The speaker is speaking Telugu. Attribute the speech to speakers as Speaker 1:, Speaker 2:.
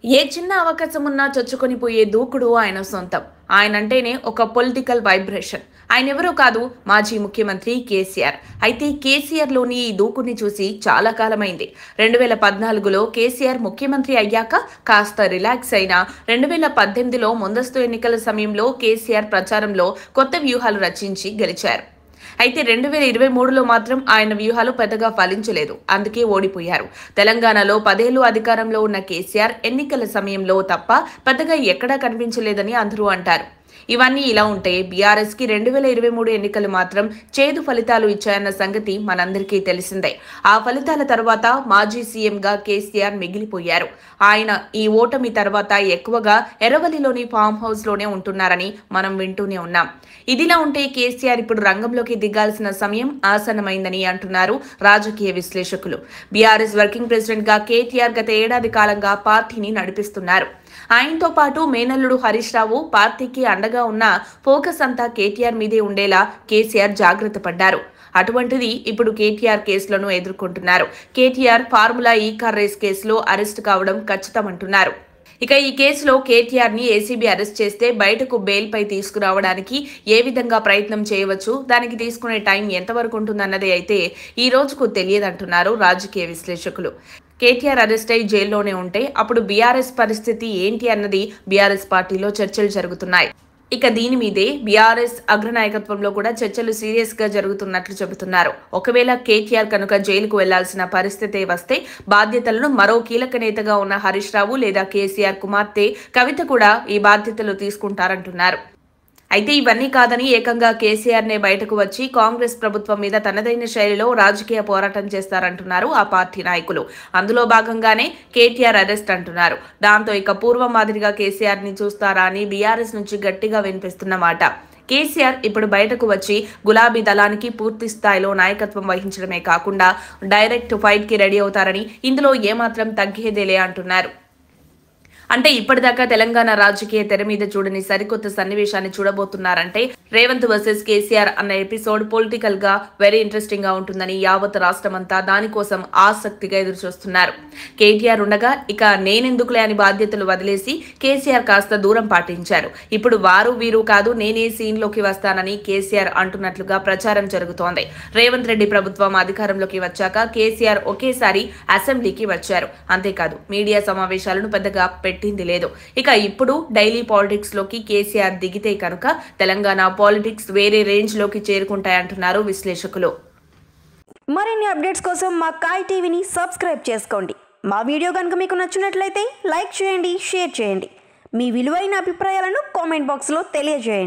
Speaker 1: ఏ చిన్న అవకాశం ఉన్నా చొచ్చుకొని పోయే దూకుడు ఆయన సొంతం. ఆయనంటేనే ఒక పొలిటికల్ వైబ్రేషన్. ఆయనెవరో కాదు, మాజీ ముఖ్యమంత్రి కేసీఆర్. అయితే కేసీఆర్‌లోని ఈ దూకుడిని చూసి చాలా కాలమైంది. 2014లో కేసీఆర్ ముఖ్యమంత్రి అయ్యాక కాస్త రిలాక్స్ అయినా 2018లో ముందస్తు ఎన్నికల సమయంలో కేసీఆర్ ప్రచారంలో కొత్త వ్యూహాలు రచించి గెలిచారు. అయితే 2023లో మాత్రం ఆయన వ్యూహాలు పెద్దగా ఫలించలేదు. అందుకే ఓడిపోయారు. తెలంగాణలో 10 ఏళ్లు అధికారంలో ఉన్న కేసీఆర్ ఎన్నికల సమయంలో తప్ప పెద్దగా ఎక్కడా కనిపించలేదని అందరూ అంటారు. ఇవన్నీ ఇలా ఉంటే బీఆర్ఎస్‌కి 2023 ఎన్నికలు మాత్రం చేదు ఫలితాలు ఇచ్చాయన్న సంగతి మనందరికీ తెలిసిందే. ఆ ఫలితాల తర్వాత మాజీ సీఎంగా కేసీఆర్ మిగిలిపోయారు. ఆయన ఈ ఓటమి తర్వాత ఎక్కువగా ఎర్రవల్లిలోని ఫామ్ హౌస్‌లోనే ఉంటున్నారని మనం వింటూనే ఉన్నాం. ఇదిలా ఉంటే కేసీఆర్ ఇప్పుడు రంగంలోకి దిగాల్సిన సమయం ఆసన్నమైందని అంటున్నారు రాజకీయ విశ్లేషకులు. బీఆర్ఎస్ వర్కింగ్ ప్రెసిడెంట్గా కేటీఆర్ గత ఏడాది కాలంగా పార్టీని నడిపిస్తున్నారు. ఆయనతో పాటు మేనల్లుడు హరీష్ రావు పార్టీకి అండగా ఉన్న ఫోకస్ అంతా కేటీఆర్ మీదే ఉండేలా కేసీఆర్ జాగ్రత్త పడ్డారు. అటువంటిది ఇప్పుడు కేటీఆర్ కేసులను ఎదుర్కొంటున్నారు. కేటీఆర్ ఫార్ములా ఈ కార్ రేస్ కేసులో అరెస్ట్ కావడం ఖచ్చితమంటున్నారు. ఇక ఈ కేసులో కేటీఆర్ ని ఏసీబీ అరెస్ట్ చేస్తే బయటకు బెయిల్ పై తీసుకురావడానికి ఏ విధంగా ప్రయత్నం చేయవచ్చు, దానికి తీసుకునే టైం ఎంతవరకు ఉంటుందన్నది అయితే ఈ రోజుకు తెలియదంటున్నారు రాజకీయ విశ్లేషకులు. కేటీఆర్ అరెస్ట్ అయి జైల్లోనే ఉంటే అప్పుడు బీఆర్ఎస్ పరిస్థితి ఏంటి అన్నది బీఆర్ఎస్ పార్టీలో చర్చలు జరుగుతున్నాయి. ఇక దీని మీదే బీఆర్ఎస్ అగ్రనాయకత్వంలో కూడా చర్చలు సీరియస్ గా జరుగుతున్నట్లు చెబుతున్నారు. ఒకవేళ కేటీఆర్ కనుక జైలుకు వెళ్లాల్సిన పరిస్థితి వస్తే బాధ్యతలను మరో కీలక నేతగా ఉన్న హరీష్ రావు లేదా కేసీఆర్ కుమార్తె కవిత కూడా ఈ బాధ్యతలు తీసుకుంటారంటున్నారు. అయితే ఇవన్నీ కాదని ఏకంగా కేసీఆర్ నే బయటకు వచ్చి కాంగ్రెస్ ప్రభుత్వం మీద తనదైన శైలిలో రాజకీయ పోరాటం చేస్తారంటున్నారు ఆ పార్టీ నాయకులు. అందులో భాగంగానే కేటీఆర్ అరెస్ట్ అంటున్నారు. దాంతో ఇక పూర్వం మాదిరిగా కేసీఆర్ ని చూస్తారా అని బీఆర్ఎస్ నుంచి గట్టిగా వినిపిస్తున్నమాట. కేసీఆర్ ఇప్పుడు బయటకు వచ్చి గులాబీ దళానికి పూర్తి స్థాయిలో నాయకత్వం వహించడమే కాకుండా డైరెక్ట్ ఫైట్ కి రెడీ అవుతారని, ఇందులో ఏమాత్రం తగ్గేదేలే అంటున్నారు. అంటే ఇప్పటిదాకా తెలంగాణ రాజకీయ తెర మీద చూడని సరికొత్త సన్నివేశాన్ని చూడబోతున్నారంటే రేవంత్ వర్సెస్ కేసీఆర్ అన్న ఎపిసోడ్ పొలిటికల్ గా వెరీ ఇంట్రెస్టింగ్ గా ఉంటుందని యావత్ రాష్ట్రమంతా దానికోసం ఆసక్తిగా ఎదురుచూస్తున్నారు. కేటీఆర్ ఉండగా ఇక నేనెందుకులే అని బాధ్యతలు వదిలేసి కేసీఆర్ కాస్త దూరం పాటించారు. ఇప్పుడు వారు వీరు కాదు, నేనే సీన్ లోకి వస్తానని కేసీఆర్ అంటున్నట్లుగా ప్రచారం జరుగుతోంది. రేవంత్ రెడ్డి ప్రభుత్వం అధికారంలోకి వచ్చాక కేసీఆర్ ఒకేసారి అసెంబ్లీకి వచ్చారు. అంతేకాదు మీడియా సమావేశాలను పెద్దగా పెట్టింది లేదు. ఇక ఇప్పుడు డైలీ పాలిటిక్స్ లోకి కేసీఆర్ దిగితే కనుక తెలంగాణ పాలిటిక్స్ వేరే రేంజ్ లోకి చేరుకుంటాయంటున్నారు విశ్లేషకులు.
Speaker 2: మరిన్ని అప్డేట్స్ కోసం మా కాయ్ టీవీని సబ్స్క్రైబ్ చేసుకోండి. మా వీడియో కనుక మీకు నచ్చినట్లయితే లైక్ చేయండి, షేర్ చేయండి. మీ విలువైన అభిప్రాయాలను కామెంట్ బాక్స్లో తెలియజేయండి.